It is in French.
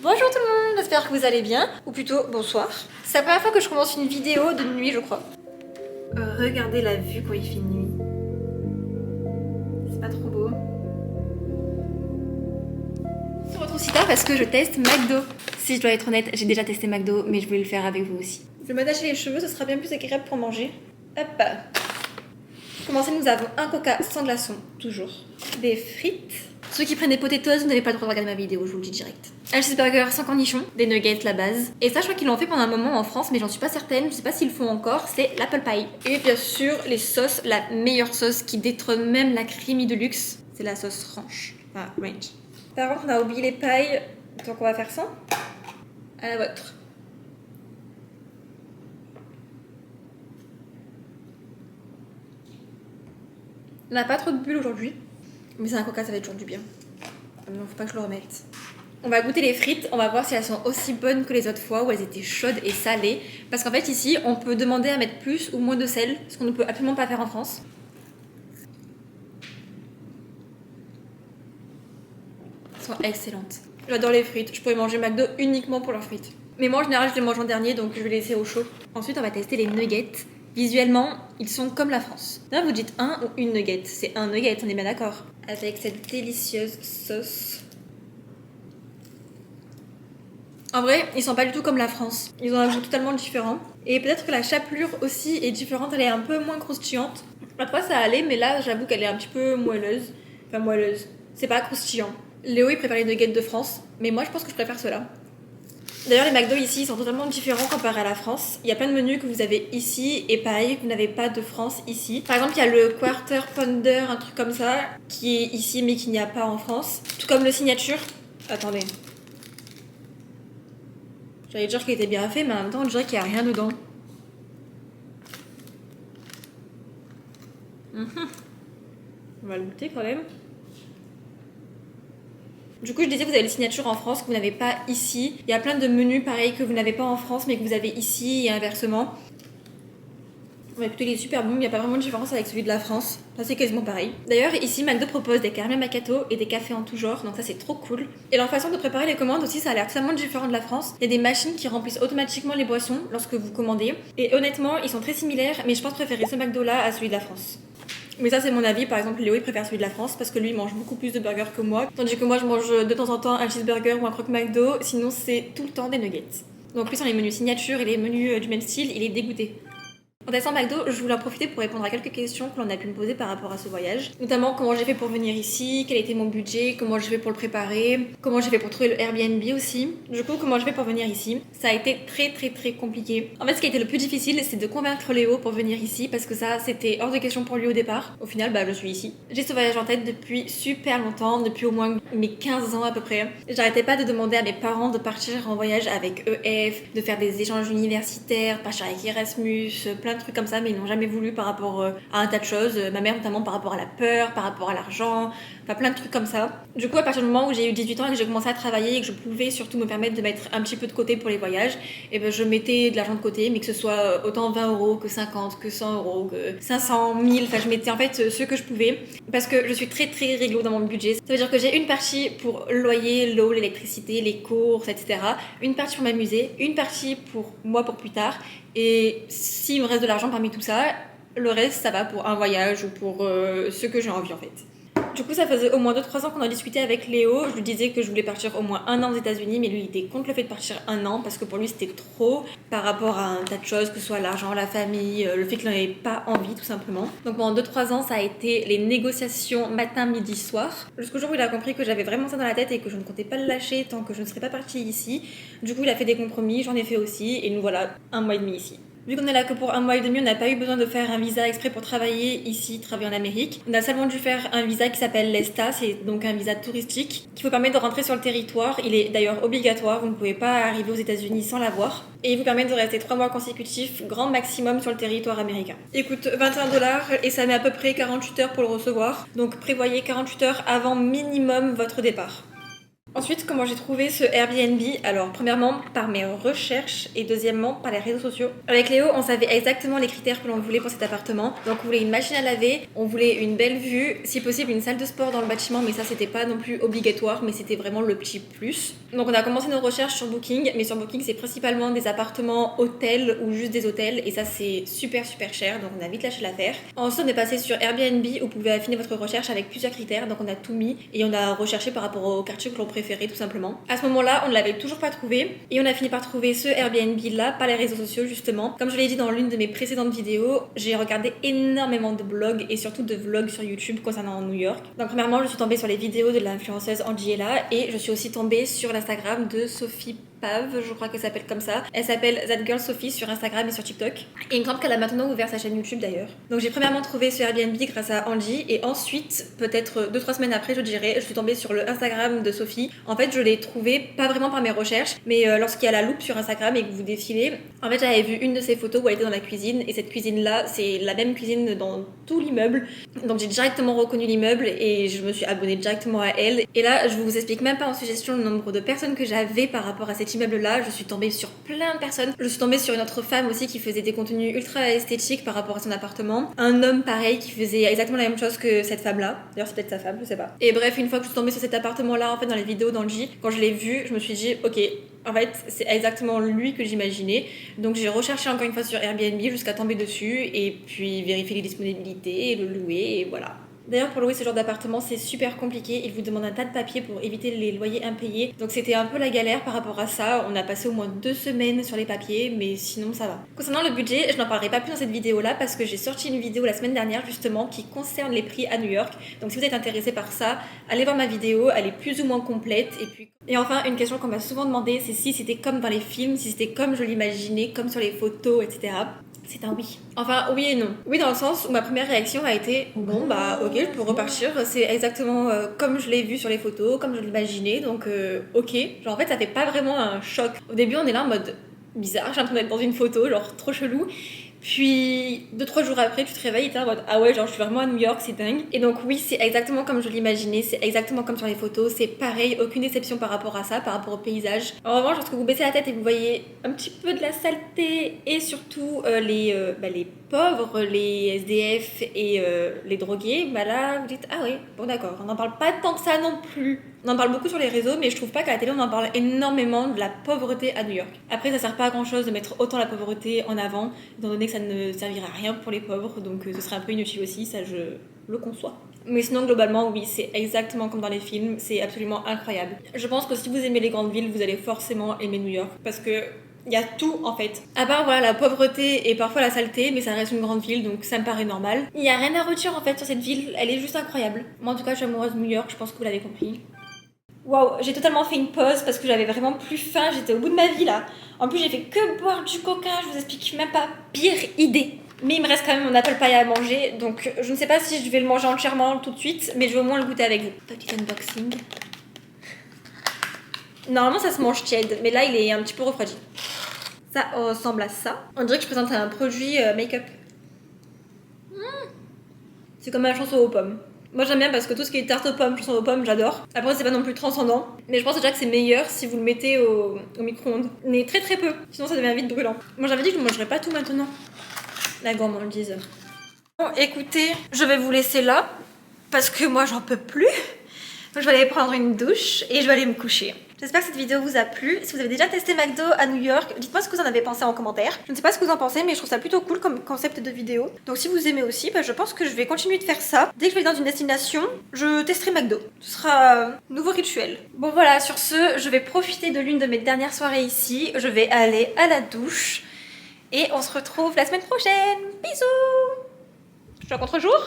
Bonjour tout le monde, j'espère que vous allez bien, ou plutôt bonsoir. C'est la première fois que je commence une vidéo de nuit je crois. Regardez la vue quand il fait nuit. C'est pas trop beau. On se retrouve si tard parce que je teste McDo. Si je dois être honnête, j'ai déjà testé McDo, mais je voulais le faire avec vous aussi. Je vais m'attacher les cheveux, ce sera bien plus agréable pour manger. Hop. Pour commencer, nous avons un coca sans glaçon, toujours. Des frites. Ceux qui prennent des potatoes, vous n'avez pas le droit de regarder ma vidéo, je vous le dis direct. Un cheeseburger sans cornichon, des nuggets la base. Et ça, je crois qu'ils l'ont fait pendant un moment en France, mais j'en suis pas certaine, je sais pas s'ils le font encore, c'est l'apple pie. Et bien sûr, les sauces, la meilleure sauce qui détrône même la creamy de luxe, c'est la sauce ranch. Enfin, ranch. Par contre, on a oublié les pailles, donc on va faire ça. À la vôtre. On n'a pas trop de bulles aujourd'hui, mais c'est un coca, ça va être toujours du bien. Non, faut pas que je le remette. On va goûter les frites, on va voir si elles sont aussi bonnes que les autres fois où elles étaient chaudes et salées. Parce qu'en fait ici, on peut demander à mettre plus ou moins de sel, ce qu'on ne peut absolument pas faire en France. Elles sont excellentes. J'adore les frites, je pourrais manger McDo uniquement pour leurs frites. Mais moi en général je les mange en dernier donc je vais les laisser au chaud. Ensuite on va tester les nuggets. Visuellement, ils sont comme la France. Là vous dites un ou une nugget, c'est un nugget, on est bien d'accord. Avec cette délicieuse sauce. En vrai, ils sont pas du tout comme la France. Ils ont un goût totalement différent. Et peut-être que la chapelure aussi est différente, elle est un peu moins croustillante. L'autre fois ça allait, mais là j'avoue qu'elle est un petit peu moelleuse. Enfin moelleuse. C'est pas croustillant. Léo il préfère les nuggets de France, mais moi je pense que je préfère ceux-là. D'ailleurs les McDo ici sont totalement différents comparé à la France. Il y a plein de menus que vous avez ici et pareil que vous n'avez pas de France ici. Par exemple il y a le Quarter Pounder, un truc comme ça, qui est ici mais qu'il n'y a pas en France. Tout comme le Signature. Attendez. J'allais dire qu'il était bien fait, mais en même temps, on dirait qu'il n'y a rien dedans. On va le goûter quand même. Du coup, je disais, vous avez les signatures en France que vous n'avez pas ici. Il y a plein de menus pareils que vous n'avez pas en France, mais que vous avez ici et inversement. Bon, écoutez, il est super bon, il n'y a pas vraiment de différence avec celui de la France. Ça, c'est quasiment pareil. D'ailleurs, ici, McDo propose des caramels macchiato et des cafés en tout genre, donc ça, c'est trop cool. Et leur façon de préparer les commandes aussi, ça a l'air totalement différent de la France. Il y a des machines qui remplissent automatiquement les boissons lorsque vous commandez. Et honnêtement, ils sont très similaires, mais je pense préférer ce McDo-là à celui de la France. Mais ça c'est mon avis, par exemple Léo il préfère celui de la France parce que lui il mange beaucoup plus de burgers que moi. Tandis que moi je mange de temps en temps un cheeseburger ou un croque McDo, sinon c'est tout le temps des nuggets. Donc lui sur les menus signature et les menus du même style, il est dégoûté. En testant McDo, je voulais en profiter pour répondre à quelques questions que l'on a pu me poser par rapport à ce voyage. Notamment comment j'ai fait pour venir ici, quel était mon budget, comment j'ai fait pour le préparer, comment j'ai fait pour trouver le Airbnb aussi. Du coup, comment j'ai fait pour venir ici. Ça a été très compliqué. En fait, ce qui a été le plus difficile, c'est de convaincre Léo pour venir ici parce que ça, c'était hors de question pour lui au départ. Au final, je suis ici. J'ai ce voyage en tête depuis super longtemps, depuis au moins mes 15 ans à peu près. J'arrêtais pas de demander à mes parents de partir en voyage avec EF, de faire des échanges universitaires, partir avec Erasmus, plein de trucs comme ça, mais ils n'ont jamais voulu par rapport à un tas de choses. Ma mère notamment par rapport à la peur, par rapport à l'argent, enfin plein de trucs comme ça. Du coup, à partir du moment où j'ai eu 18 ans et que j'ai commencé à travailler et que je pouvais surtout me permettre de mettre un petit peu de côté pour les voyages, et je mettais de l'argent de côté, mais que ce soit autant 20 euros que 50, que 100 euros, que 500, 1000, enfin je mettais en fait ce que je pouvais, parce que je suis très réglo dans mon budget. Ça veut dire que j'ai une partie pour le loyer, l'eau, l'électricité, les courses, etc. Une partie pour m'amuser, une partie pour moi pour plus tard, et s'il me reste de l'argent parmi tout ça, le reste ça va pour un voyage ou pour ce que j'ai envie en fait. Du coup, ça faisait au moins 2-3 ans qu'on a discuté avec Léo. Je lui disais que je voulais partir au moins un an aux États-Unis, mais lui il était contre le fait de partir un an parce que pour lui c'était trop par rapport à un tas de choses, que ce soit l'argent, la famille, le fait qu'il n'en avait pas envie tout simplement. Donc pendant 2-3 ans, ça a été les négociations matin, midi, soir. Jusqu'au jour où il a compris que j'avais vraiment ça dans la tête et que je ne comptais pas le lâcher tant que je ne serais pas partie ici. Du coup, il a fait des compromis, j'en ai fait aussi, et nous voilà 1 mois et demi ici. Vu qu'on est là que pour 1 mois et demi, on n'a pas eu besoin de faire un visa exprès pour travailler ici, travailler en Amérique. On a seulement dû faire un visa qui s'appelle l'ESTA, c'est donc un visa touristique qui vous permet de rentrer sur le territoire. Il est d'ailleurs obligatoire, vous ne pouvez pas arriver aux États-Unis sans l'avoir. Et il vous permet de rester 3 mois consécutifs, grand maximum sur le territoire américain. Il coûte 21$ et ça met à peu près 48 heures pour le recevoir. Donc prévoyez 48 heures avant minimum votre départ. Ensuite, comment j'ai trouvé ce Airbnb? Alors, premièrement, par mes recherches et deuxièmement, par les réseaux sociaux. Avec Léo, on savait exactement les critères que l'on voulait pour cet appartement. Donc, on voulait une machine à laver, on voulait une belle vue, si possible une salle de sport dans le bâtiment, mais ça, c'était pas non plus obligatoire, mais c'était vraiment le petit plus. Donc, on a commencé nos recherches sur Booking, mais sur Booking, c'est principalement des appartements hôtels ou juste des hôtels, et ça, c'est super cher, donc on a vite lâché l'affaire. Ensuite, on est passé sur Airbnb, où vous pouvez affiner votre recherche avec plusieurs critères, donc on a tout mis et on a recherché par rapport au quartier que l'on préférait tout simplement. À ce moment-là, on ne l'avait toujours pas trouvé et on a fini par trouver ce Airbnb là par les réseaux sociaux justement. Comme je l'ai dit dans l'une de mes précédentes vidéos, j'ai regardé énormément de blogs et surtout de vlogs sur YouTube concernant New York. Donc premièrement, je suis tombée sur les vidéos de l'influenceuse Angiela et je suis aussi tombée sur l'Instagram de Sophie Pave, je crois qu'elle s'appelle comme ça. Elle s'appelle That Girl Sophie sur Instagram et sur TikTok. Et il me semble qu'elle a maintenant ouvert sa chaîne YouTube d'ailleurs. Donc j'ai premièrement trouvé ce Airbnb grâce à Angie et ensuite, peut-être 2-3 semaines après, je dirais, je suis tombée sur le Instagram de Sophie. En fait, je l'ai trouvé pas vraiment par mes recherches, mais lorsqu'il y a la loupe sur Instagram et que vous défilez, en fait, j'avais vu une de ses photos où elle était dans la cuisine et cette cuisine-là, c'est la même cuisine dans tout l'immeuble. Donc j'ai directement reconnu l'immeuble et je me suis abonnée directement à elle. Et là, je vous explique même pas en suggestion le nombre de personnes que j'avais par rapport à cet immeuble-là. Je suis tombée sur plein de personnes. Je suis tombée sur une autre femme aussi qui faisait des contenus ultra esthétiques par rapport à son appartement. Un homme pareil qui faisait exactement la même chose que cette femme-là. D'ailleurs, c'est peut-être sa femme, je sais pas. Et bref, une fois que je suis tombée sur cet appartement-là, en fait, dans les vidéos d'Angie, quand je l'ai vu, je me suis dit, ok, en fait, c'est exactement lui que j'imaginais. Donc j'ai recherché encore une fois sur Airbnb jusqu'à tomber dessus et puis vérifier les disponibilités, le louer et voilà. D'ailleurs, pour louer ce genre d'appartement, c'est super compliqué. Ils vous demandent un tas de papiers pour éviter les loyers impayés. Donc c'était un peu la galère par rapport à ça. On a passé au moins 2 semaines sur les papiers, mais sinon ça va. Concernant le budget, je n'en parlerai pas plus dans cette vidéo-là parce que j'ai sorti une vidéo la semaine dernière justement qui concerne les prix à New York. Donc si vous êtes intéressé par ça, allez voir ma vidéo, elle est plus ou moins complète. Et enfin, une question qu'on m'a souvent demandé, c'est si c'était comme dans les films, si c'était comme je l'imaginais, comme sur les photos, etc. C'est un oui. Enfin, oui et non. Oui, dans le sens où ma première réaction a été bon, bah ok, je peux repartir. C'est exactement comme je l'ai vu sur les photos, comme je l'imaginais, donc ok. Genre en fait, ça fait pas vraiment un choc. Au début, on est là en mode bizarre, j'ai l'impression d'être dans une photo, genre trop chelou. Puis 2-3 jours après, tu te réveilles et t'es en mode ah ouais, genre je suis vraiment à New York, c'est dingue. Et donc oui, c'est exactement comme je l'imaginais, c'est exactement comme sur les photos, c'est pareil, aucune déception par rapport à ça, par rapport au paysage. En revanche, lorsque vous baissez la tête et vous voyez un petit peu de la saleté et surtout les pauvres, les SDF et les drogués, bah là vous dites ah oui, bon d'accord, on n'en parle pas tant que ça non plus. On en parle beaucoup sur les réseaux, mais je trouve pas qu'à la télé on en parle énormément de la pauvreté à New York. Après, ça sert pas à grand chose de mettre autant la pauvreté en avant, étant donné que ça ne servira à rien pour les pauvres, donc ce serait un peu inutile aussi, ça je le conçois. Mais sinon, globalement, oui, c'est exactement comme dans les films, c'est absolument incroyable. Je pense que si vous aimez les grandes villes, vous allez forcément aimer New York, parce que il y a tout en fait. À part voilà la pauvreté et parfois la saleté, mais ça reste une grande ville donc ça me paraît normal. Il y a rien à redire en fait sur cette ville, elle est juste incroyable. Moi en tout cas, je suis amoureuse de New York, je pense que vous l'avez compris. Waouh, j'ai totalement fait une pause parce que j'avais vraiment plus faim, j'étais au bout de ma vie là. En plus, j'ai fait que boire du coca, je vous explique même pas. Pire idée. Mais il me reste quand même mon apple pie à manger, donc je ne sais pas si je vais le manger entièrement tout de suite, mais je vais au moins le goûter avec vous. Petit unboxing. Normalement, ça se mange tiède, mais là, il est un petit peu refroidi. Ça ressemble à ça. On dirait que je présente un produit make-up. C'est comme un chanson aux pommes. Moi j'aime bien parce que tout ce qui est tarte aux pommes, chanson aux pommes, j'adore. Après c'est pas non plus transcendant, mais je pense déjà que c'est meilleur si vous le mettez au micro-ondes. Mais très très peu, sinon ça devient vite brûlant. Moi j'avais dit que je ne mangerais pas tout maintenant. La gourmandise. Bon écoutez, je vais vous laisser là, parce que moi j'en peux plus. Donc je vais aller prendre une douche et je vais aller me coucher. J'espère que cette vidéo vous a plu. Si vous avez déjà testé McDo à New York, dites-moi ce que vous en avez pensé en commentaire. Je ne sais pas ce que vous en pensez, mais je trouve ça plutôt cool comme concept de vidéo. Donc si vous aimez aussi, je pense que je vais continuer de faire ça. Dès que je vais dans une destination, je testerai McDo. Ce sera un nouveau rituel. Bon voilà, sur ce, je vais profiter de l'une de mes dernières soirées ici. Je vais aller à la douche. Et on se retrouve la semaine prochaine. Bisous! Je suis à contre-jour.